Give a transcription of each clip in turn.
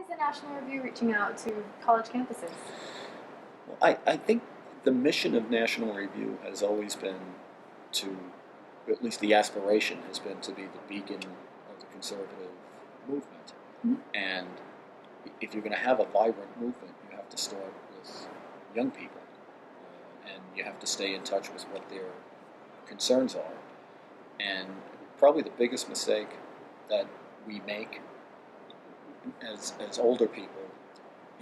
is the National Review reaching out to college campuses? Well, I think the mission of National Review has always been to, at least the aspiration has been to be the beacon of the conservative movement. Mm-hmm. And if you're going to have a vibrant movement, you have to start with young people. And you have to stay in touch with what their concerns are. And probably the biggest mistake that we make as older people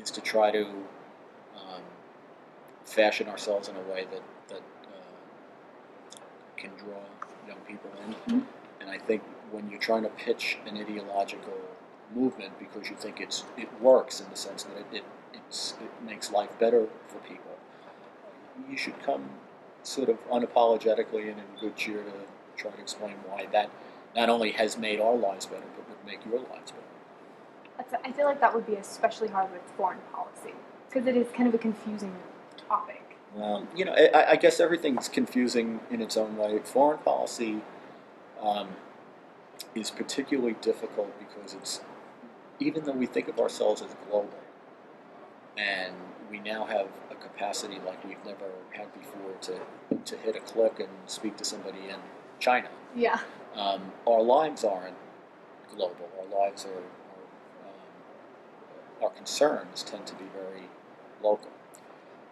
is to try to fashion ourselves in a way that can draw young people in. Mm-hmm. And I think when you're trying to pitch an ideological movement because you think it works in the sense that it makes life better for people, you should come sort of unapologetically and in good cheer to try to explain why that not only has made our lives better, but would make your lives better. I feel like that would be especially hard with foreign policy, because it is kind of a confusing topic. Well, I guess everything's confusing in its own way. Foreign policy is particularly difficult because it's, even though we think of ourselves as global, and we now have a capacity like we've never had before to hit a click and speak to somebody in China. Yeah. Our lives aren't global. Our lives our concerns tend to be very local.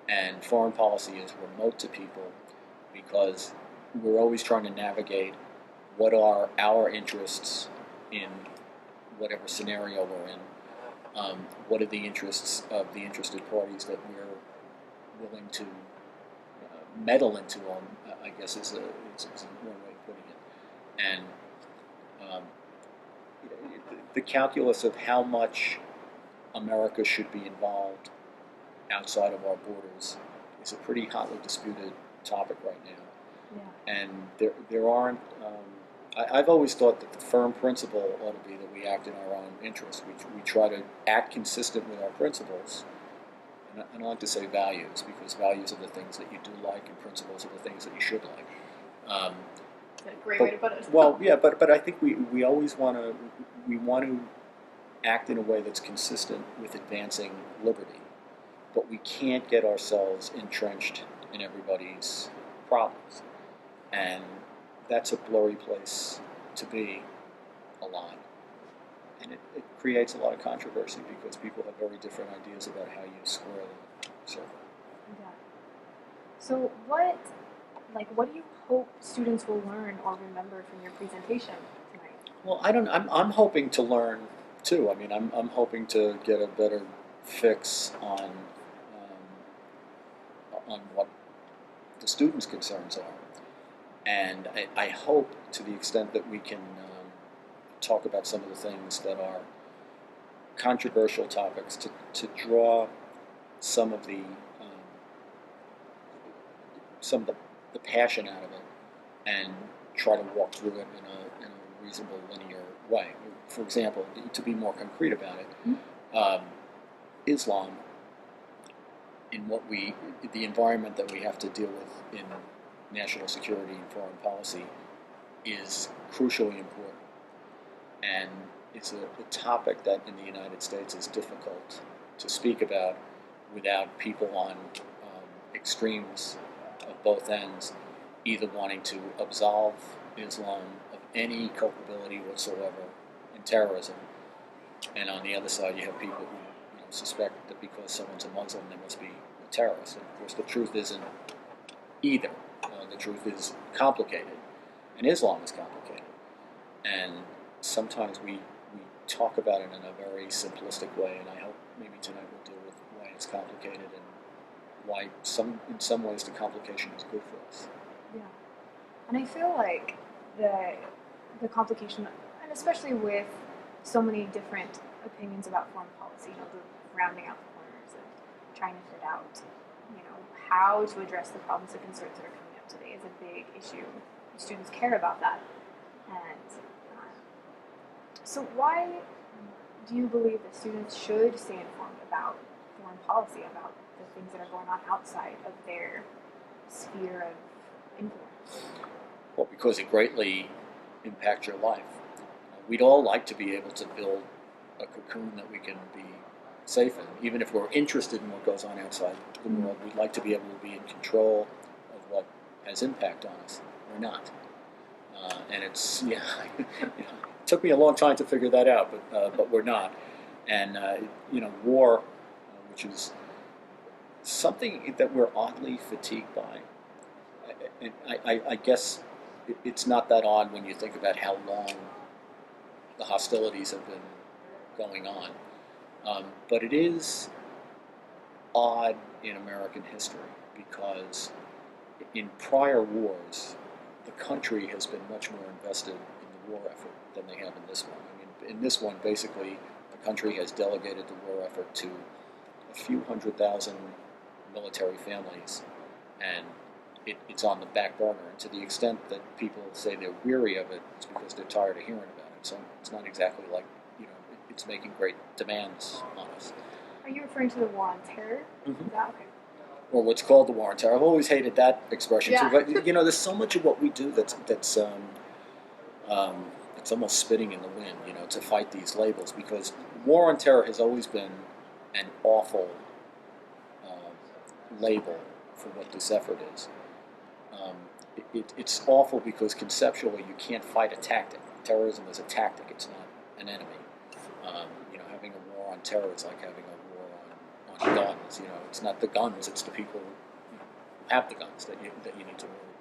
And foreign policy is remote to people because we're always trying to navigate what are our interests in whatever scenario we're in. What are the interests of the interested parties that we're willing to meddle into them, I guess is one way of putting it. And the calculus of how much America should be involved outside of our borders is a pretty hotly disputed topic right now. Yeah. And there aren't. I've always thought that the firm principle ought to be that we act in our own interest. We try to act consistent with our principles. And I don't like to say values because values are the things that you do like, and principles are the things that you should like. That's a great way to put it. Well, yeah, but I think we always want to act in a way that's consistent with advancing liberty. But we can't get ourselves entrenched in everybody's problems. And that's a blurry place to be a lot. And it creates a lot of controversy because people have very different ideas about how you square the circle. Yeah. So what do you hope students will learn or remember from your presentation tonight? Well, I'm hoping to learn too. I mean, I'm hoping to get a better fix on what the students' concerns are. And I hope, to the extent that we can talk about some of the things that are controversial topics, to draw some of the passion out of it, and try to walk through it in a reasonable, linear way. For example, to be more concrete about it, Mm-hmm. Islam, in the environment that we have to deal with in national security and foreign policy, is crucially important. And it's a topic that in the United States is difficult to speak about without people on extremes of both ends either wanting to absolve Islam of any culpability whatsoever in terrorism, and on the other side you have people who suspect that because someone's a Muslim they must be a terrorist. And of course the truth isn't either. The truth is complicated, and Islam is complicated. And sometimes we talk about it in a very simplistic way, and I hope maybe tonight we'll deal with why it's complicated and why in some ways the complication is good for us. Yeah. And I feel like the complication, and especially with so many different opinions about foreign policy, the rounding out the corners and trying to fit out, how to address the problems and concerns that are coming up today is a big issue. Students care about that. And so why do you believe that students should stay informed about foreign policy, about the things that are going on outside of their sphere of influence? Well, because it greatly impacts your life. We'd all like to be able to build a cocoon that we can be safe in. Even if we're interested in what goes on outside the world, we'd like to be able to be in control of what has impact on us. We're not. And it's, it took me a long time to figure that out, but we're not. And, war, which is something that we're oddly fatigued by. And I guess it's not that odd when you think about how long the hostilities have been going on. But it is odd in American history because in prior wars, the country has been much more invested in the war effort than they have in this one. I mean, in this one, basically, the country has delegated the war effort to a few 100,000 military families, and it's on the back burner. And to the extent that people say they're weary of it, it's because they're tired of hearing about it. So it's not exactly like, it's making great demands on us. Are you referring to the war on terror? Mm-hmm. Is that okay? Or what's called the war on terror. I've always hated that expression Yeah. too. But there's so much of what we do that's it's almost spitting in the wind. To fight these labels, because war on terror has always been an awful label for what this effort is. It's awful because conceptually you can't fight a tactic. Terrorism is a tactic. It's not an enemy. Having a war on terror is like having a war on guns. It's not the guns; it's the people who have the guns that you need to worry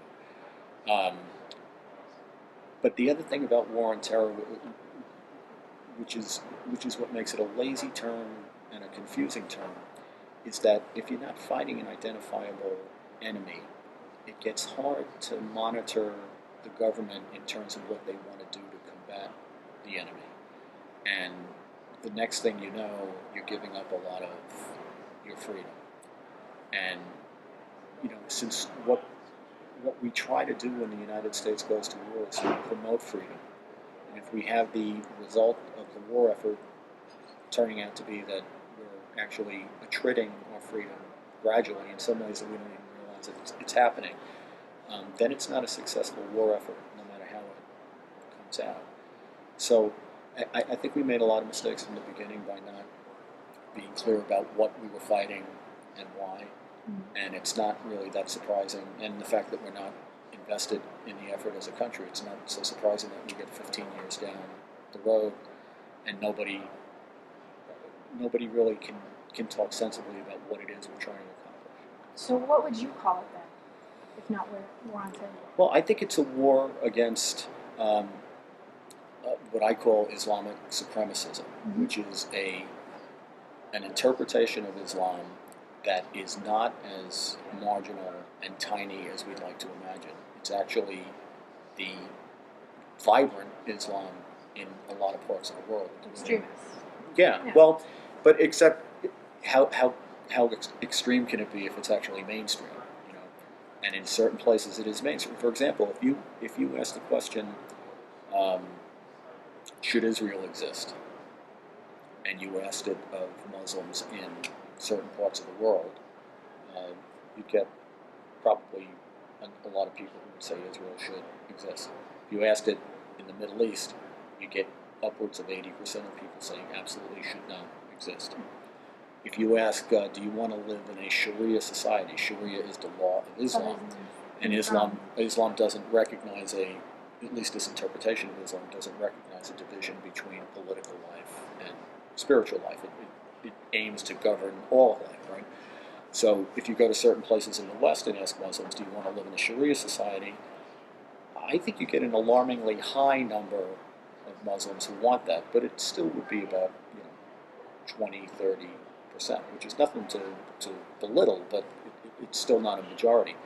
about. But the other thing about war on terror, which is what makes it a lazy term and a confusing term, is that if you're not fighting an identifiable enemy, it gets hard to monitor the government in terms of what they want to do to combat the enemy. And the next thing you know, you're giving up a lot of your freedom. And, since what we try to do when the United States goes to war is to promote freedom. And if we have the result of the war effort turning out to be that we're actually attriting our freedom gradually in some ways that we don't even realize it's happening, then it's not a successful war effort, no matter how it comes out. So I think we made a lot of mistakes from the beginning by not being clear about what we were fighting and why. And it's not really that surprising. And the fact that we're not invested in the effort as a country, it's not so surprising that we get 15 years down the road and nobody really can talk sensibly about what it is we're trying to accomplish. So what would you call it then, if not war on terror? Well, I think it's a war against what I call Islamic supremacism, which is an interpretation of Islam that is not as marginal and tiny as we'd like to imagine. It's actually the vibrant Islam in a lot of parts of the world. Extremists. Yeah. Well, but except how extreme can it be if it's actually mainstream? And in certain places it is mainstream. For example, if you ask the question, should Israel exist? And you asked it of Muslims in certain parts of the world, you'd get probably a lot of people who would say Israel should exist. If you asked it in the Middle East, you get upwards of 80% of people saying absolutely should not exist. If you ask, do you want to live in a Sharia society? Sharia is the law of Islam, and Islam doesn't recognize at least this interpretation of Islam doesn't recognize a division between political life and spiritual life. It aims to govern all of life, right? So if you go to certain places in the West and ask Muslims, do you want to live in a Sharia society? I think you get an alarmingly high number of Muslims who want that, but it still would be about 20, 30%, which is nothing to belittle, but it's still not a majority.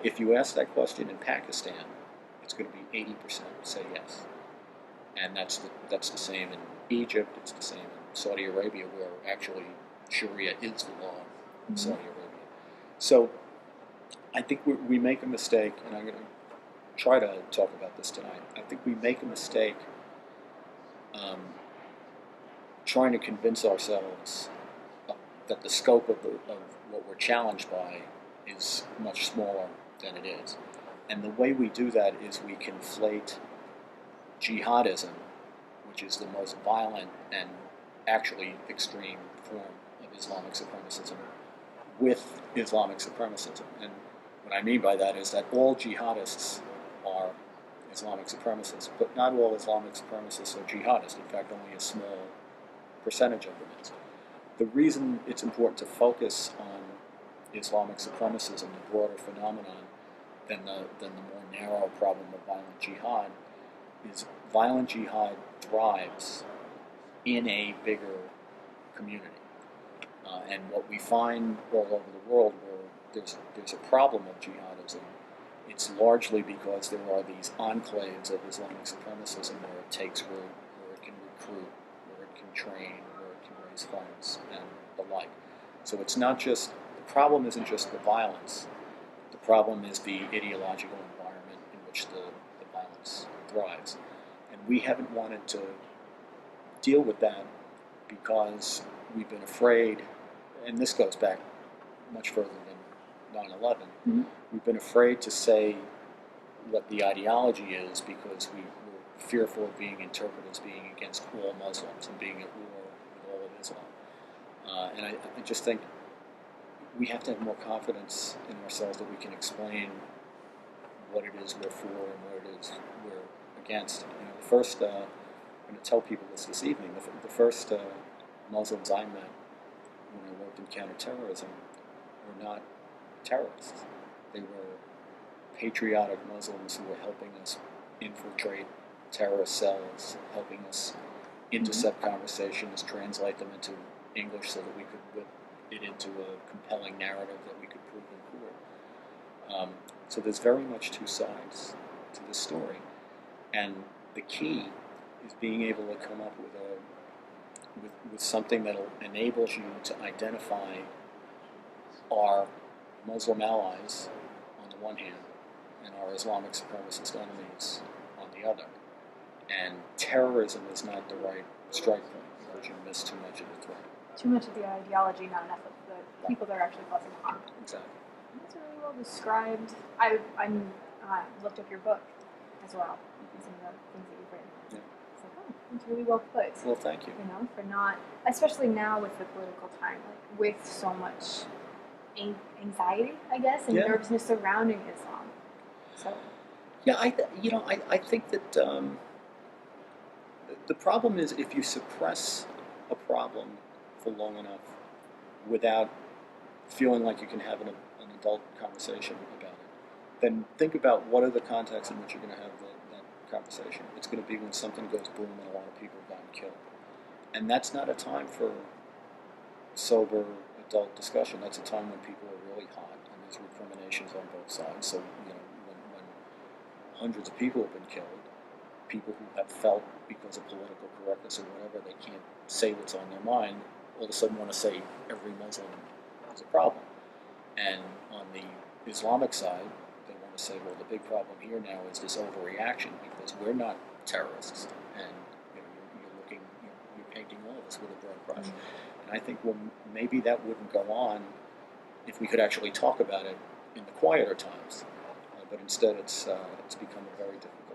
If you ask that question in Pakistan, it's going to be 80% say yes. And that's the same in Egypt, it's the same in Saudi Arabia, where actually Sharia is the law in Saudi Arabia. So I think we make a mistake, and I'm going to try to talk about this tonight. I think we make a mistake trying to convince ourselves that the scope of what we're challenged by is much smaller than it is. And the way we do that is we conflate jihadism, which is the most violent and actually extreme form of Islamic supremacism, with Islamic supremacism. And what I mean by that is that all jihadists are Islamic supremacists, but not all Islamic supremacists are jihadists. In fact, only a small percentage of them is. The reason it's important to focus on Islamic supremacism, the broader phenomenon, than the more narrow problem of violent jihad, is violent jihad thrives in a bigger community. And what we find all over the world where there's a problem of jihadism, it's largely because there are these enclaves of Islamic supremacism where it takes root, where it can recruit, where it can train, where it can raise funds, and the like. So it's not just, the problem isn't just the violence, the problem is the ideological environment in which the violence thrives. And we haven't wanted to deal with that because we've been afraid, and this goes back much further than 9/11, Mm-hmm. we've been afraid to say what the ideology is because we're fearful of being interpreted as being against all Muslims and being at war with all of Islam. And I just think we have to have more confidence in ourselves that we can explain what it is we're for and what it is we're against. You know, the first, I'm going to tell people this evening, the first Muslims I met when I worked in counterterrorism were not terrorists. They were patriotic Muslims who were helping us infiltrate terrorist cells, helping us intercept conversations, translate them into English so that we could whip it into a compelling narrative that we could prove in court. So there's very much two sides to this story. And the key is being able to come up with something that enables you to identify our Muslim allies on the one hand and our Islamic supremacist enemies on the other. And terrorism is not the right strike point because you miss too much of the threat. Too much of the ideology, not enough of the people that are actually causing harm. Exactly. That's really well described. I looked up your book as well, some of the things that you've written. Yeah. It's like, oh, it's really well put. Well, thank you. You know, for not, especially now with the political time, like with so much anxiety, I guess, and Yeah. nervousness surrounding Islam. So. Yeah, I think that the problem is if you suppress a problem for long enough without feeling like you can have an adult conversation about it, then think about what are the contexts in which you're going to have that conversation. It's going to be when something goes boom and a lot of people have gotten killed. And that's not a time for sober adult discussion. That's a time when people are really hot and there's recriminations on both sides. So, you know, when hundreds of people have been killed, people who have felt because of political correctness or whatever they can't say what's on their mind, all of a sudden want to say every Muslim is a problem. And on the Islamic side, they want to say, well, the big problem here now is this overreaction because we're not terrorists, and you know, you're painting all of us with a broad brush. Mm-hmm. And I think, well, maybe that wouldn't go on if we could actually talk about it in the quieter times. But instead, it's become a very difficult